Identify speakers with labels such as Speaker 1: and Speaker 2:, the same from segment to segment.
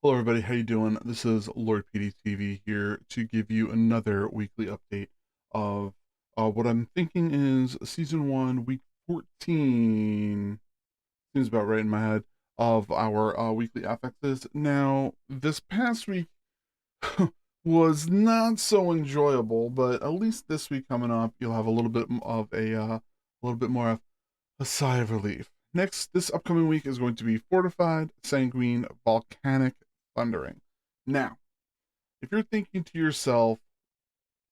Speaker 1: Hello everybody, how you doing? This is Lord PeteyTV here to give you another weekly update of what I'm thinking is Season 1, Week 14, seems about right in my head, of our weekly affixes. Now, this past week was not so enjoyable, but at least this week coming up, you'll have a little bit of a little bit more of a sigh of relief. Next, this upcoming week is going to be Fortified, Sanguine, Volcanic, Thundering. Now, if you're thinking to yourself,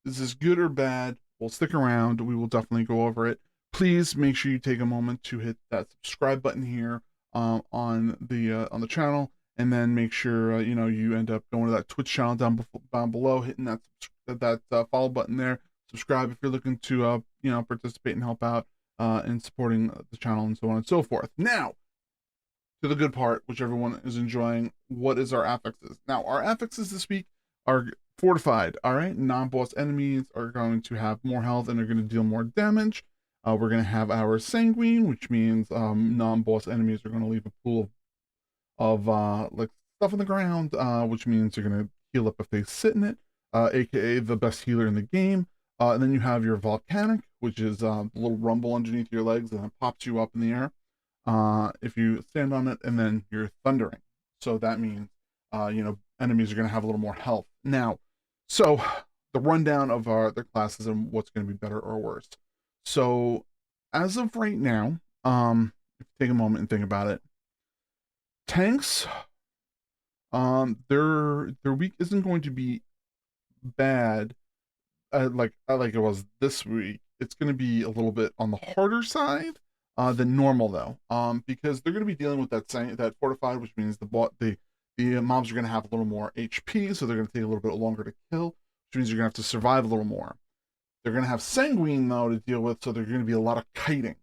Speaker 1: is this good or bad? Well, stick around. We will definitely go over it. Please make sure you take a moment to hit that subscribe button here on the channel, and then make sure you end up going to that Twitch channel down below, hitting that follow button there. Subscribe if you're looking to participate and help out in supporting the channel and so on and so forth. Now, to the good part, which everyone is enjoying. What is our affixes? Now, our affixes this week are fortified. All right, non-boss enemies are going to have more health and are going to deal more damage. We're going to have our sanguine, which means non-boss enemies are going to leave a pool of like stuff on the ground, which means you're going to heal up if they sit in it, aka the best healer in the game. And then you have your volcanic, which is a little rumble underneath your legs and it pops you up in the air if you stand on it, and then you're thundering. So that means, enemies are going to have a little more health. Now, so the rundown of their classes and what's going to be better or worse. So as of right now, if you take a moment and think about it, tanks, their week isn't going to be bad, like it was this week. It's going to be a little bit on the harder side than normal though, because they're going to be dealing with that fortified, which means the mobs are going to have a little more HP, so they're going to take a little bit longer to kill, which means you're going to have to survive a little more. They're going to have sanguine though to deal with, so there's going to be a lot of kiting.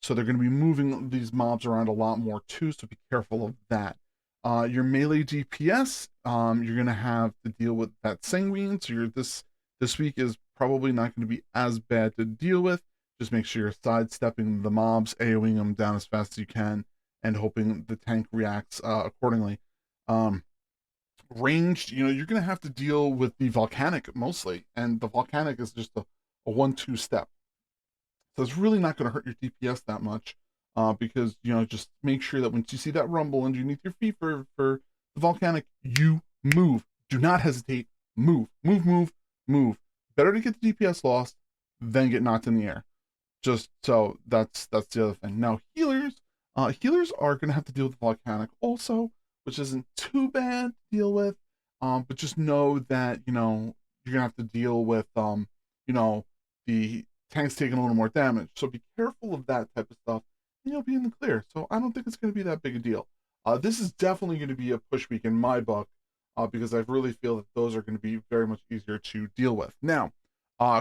Speaker 1: So they're going to be moving these mobs around a lot more too, so be careful of that. Your melee DPS, you're going to have to deal with that sanguine, so this week is probably not going to be as bad to deal with. Just make sure you're sidestepping the mobs, AoEing them down as fast as you can, and hoping the tank reacts accordingly. Um, Ranged, you're going to have to deal with the volcanic mostly, and the volcanic is just a 1-2 step. So it's really not going to hurt your DPS that much, because just make sure that once you see that rumble underneath your feet for the volcanic, you move. Do not hesitate. Move, move, move, move. Better to get the DPS lost than get knocked in the air. Just so that's the other thing. Now healers are going to have to deal with the volcanic also, which isn't too bad to deal with. But just know that you're gonna have to deal with the tanks taking a little more damage. So be careful of that type of stuff, and you'll be in the clear. So I don't think it's going to be that big a deal. This is definitely going to be a push week in my book, because I really feel that those are going to be very much easier to deal with. Now,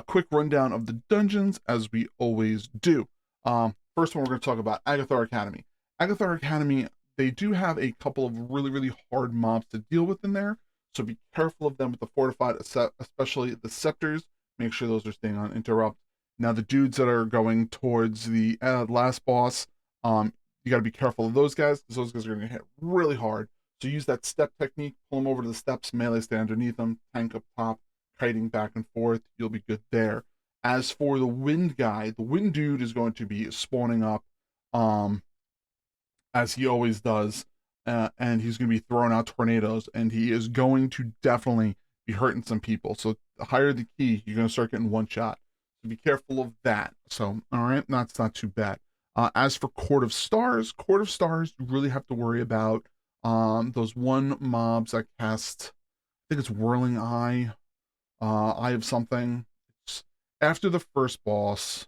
Speaker 1: quick rundown of the dungeons, as we always do. First one, we're going to talk about Agathar Academy. Agathar Academy, they do have a couple of really, really hard mobs to deal with in there, so be careful of them with the fortified, especially the scepters. Make sure those are staying on interrupt. Now, the dudes that are going towards the last boss, you got to be careful of those guys, because those guys are going to hit really hard. So use that step technique, pull them over to the steps, melee stay underneath them, tank up top, kiting back and forth. You'll be good there. As for the wind guy, the wind dude is going to be spawning up, as he always does, and he's going to be throwing out tornadoes, and he is going to definitely be hurting some people. So the higher the key, you're going to start getting one shot. So be careful of that. So, all right, that's not too bad. As for Court of Stars, you really have to worry about those one mobs that cast, I think it's Whirling Eye, Eye of something. It's after the first boss.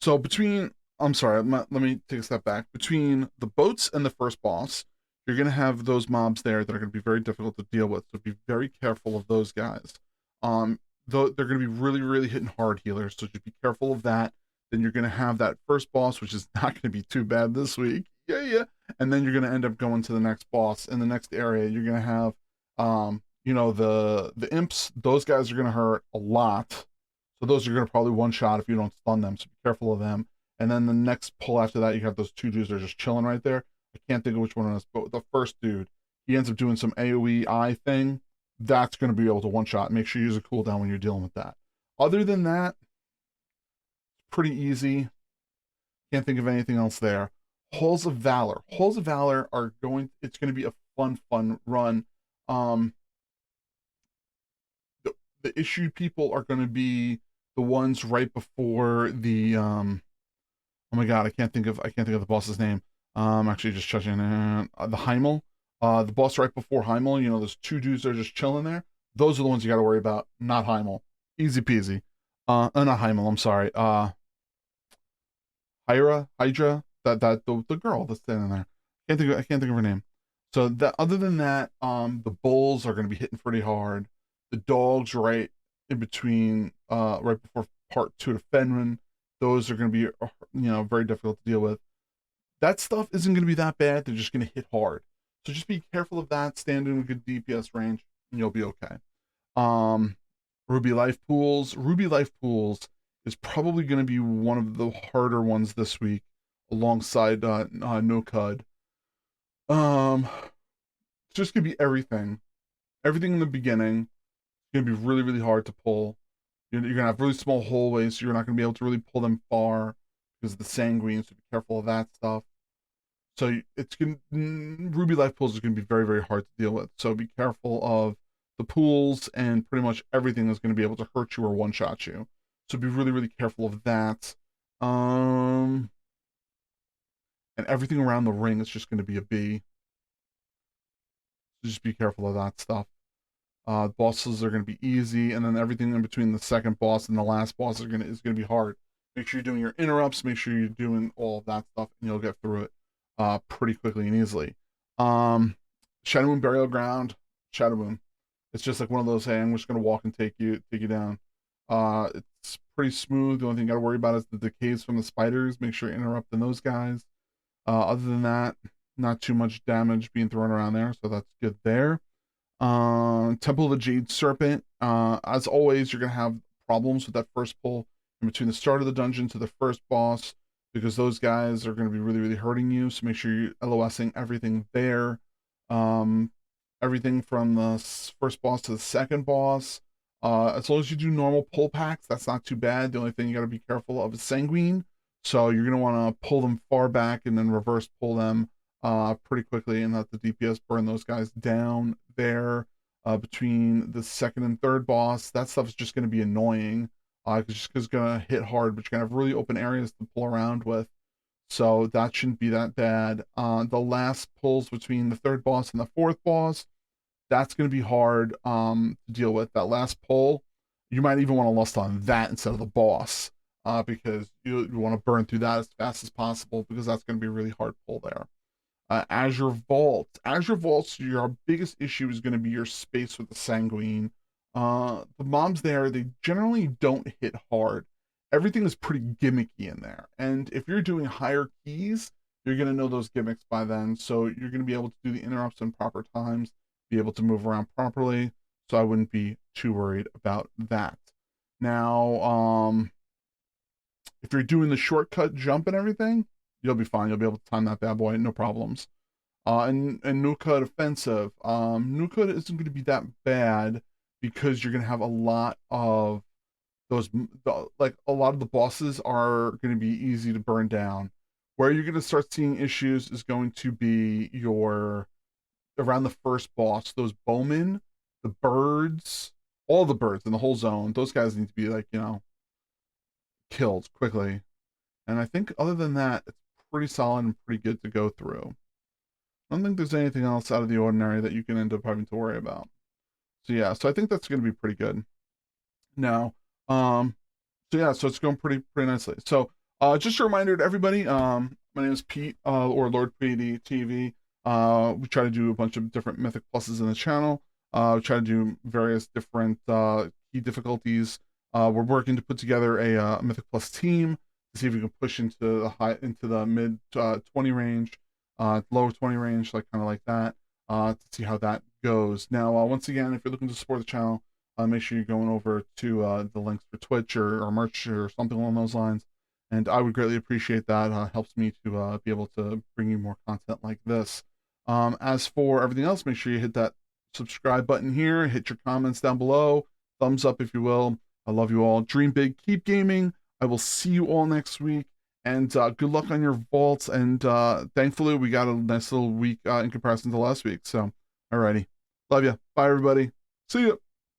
Speaker 1: So I'm sorry, let me take a step back. Between the boats and the first boss, you're going to have those mobs there that are going to be very difficult to deal with. So be very careful of those guys. Though they're going to be really, really hitting hard healers, so just be careful of that. Then you're going to have that first boss, which is not going to be too bad this week. Yeah. And then you're going to end up going to the next boss. In the next area, you're going to have, the imps. Those guys are going to hurt a lot. So those are going to probably one shot if you don't stun them. So be careful of them. And then the next pull after that, you have those two dudes that are just chilling right there. I can't think of which one it is, but the first dude, he ends up doing some AoE eye thing, that's going to be able to one shot. Make sure you use a cooldown when you're dealing with that. Other than that, pretty easy. Can't think of anything else there. Halls of Valor. Halls of Valor are going. It's going to be a fun run. Um, the issue people are going to be the ones right before the oh my god, I can't think of the boss's name. Actually just checking the Heimel. The boss right before Heimel, you know, there's two dudes that are just chilling there. Those are the ones you got to worry about, not Heimel. Easy peasy. Not Heimel, I'm sorry. Hydra, the girl that's standing there. I can't think of her name. So that other than that, the bulls are going to be hitting pretty hard. The dogs right in between, right before part 2 of Fenrin, those are going to be, very difficult to deal with. That stuff isn't going to be that bad. They're just going to hit hard. So just be careful of that. Stand in a good DPS range, and you'll be okay. Um, Ruby Life Pools. Ruby Life Pools is probably going to be one of the harder ones this week, alongside No Cud. It's just going to be everything. Everything in the beginning is going to be really, really hard to pull. You're going to have really small hallways, so you're not going to be able to really pull them far because of the Sanguine, so be careful of that stuff. So it's going Ruby Life Pools is going to be very, very hard to deal with. So be careful of the pools, and pretty much everything is going to be able to hurt you or one-shot you. So be really, really careful of that. And everything around the ring is just going to be a B. So just be careful of that stuff. Bosses are going to be easy, and then everything in between the second boss and the last boss is going to be hard. Make sure you're doing your interrupts. Make sure you're doing all of that stuff, and you'll get through it pretty quickly and easily. Shadow Moon Burial Ground, Shadow Moon. It's just like one of those, hey, I'm just going to walk and take you down. It's pretty smooth. The only thing you got to worry about is the decays from the spiders. Make sure you're interrupting those guys. Other than that, not too much damage being thrown around there, so that's good there. Temple of the Jade Serpent. As always, you're going to have problems with that first pull in between the start of the dungeon to the first boss, because those guys are going to be really, really hurting you. So make sure you're LOSing everything there. Everything from the first boss to the second boss. As long as you do normal pull packs, that's not too bad. The only thing you got to be careful of is Sanguine. So you're going to want to pull them far back and then reverse pull them pretty quickly, and let the DPS burn those guys down there. Between the second and third boss, that stuff is just going to be annoying. Just because it's going to hit hard, but you're going to have really open areas to pull around with. So that shouldn't be that bad. The last pulls between the third boss and the fourth boss, that's going to be hard to deal with. That last pull, you might even want to lust on that instead of the boss, because you want to burn through that as fast as possible, because that's going to be a really hard pull there. Azure Vault. Azure Vault's, your biggest issue is going to be your space with the Sanguine. The mobs there, they generally don't hit hard. Everything is pretty gimmicky in there. And if you're doing higher keys, you're going to know those gimmicks by then. So you're going to be able to do the interrupts in proper times, be able to move around properly. So I wouldn't be too worried about that. Now, if you're doing the shortcut jump and everything, you'll be fine. You'll be able to time that bad boy, no problems. And No-Cud Offensive. No-Cud isn't going to be that bad, because you're going to have a lot of those, like a lot of the bosses are going to be easy to burn down. Where you're going to start seeing issues is going to be around the first boss. Those bowmen, the birds, all the birds in the whole zone, those guys need to be killed quickly. And I think other than that, it's pretty solid and pretty good to go through. I don't think there's anything else out of the ordinary that you can end up having to worry about. So yeah, so I think that's going to be pretty good. Now, so it's going pretty nicely. So just a reminder to everybody, my name is Pete, or Lord PeteyTV. We try to do a bunch of different Mythic Pluses in the channel. We try to do various different key difficulties. We're working to put together a Mythic Plus team to see if we can push into the mid 20 range, lower 20 range, kind of like that, to see how that goes. Now, once again, if you're looking to support the channel, make sure you're going over to the links for Twitch or merch or something along those lines, and I would greatly appreciate that. Helps me to be able to bring you more content like this. As for everything else, make sure you hit that subscribe button here, hit your comments down below, thumbs up if you will. I love you all. Dream big, keep gaming. I will see you all next week. And good luck on your vaults. And thankfully, we got a nice little week in comparison to last week. So, alrighty. Love you. Bye, everybody. See ya.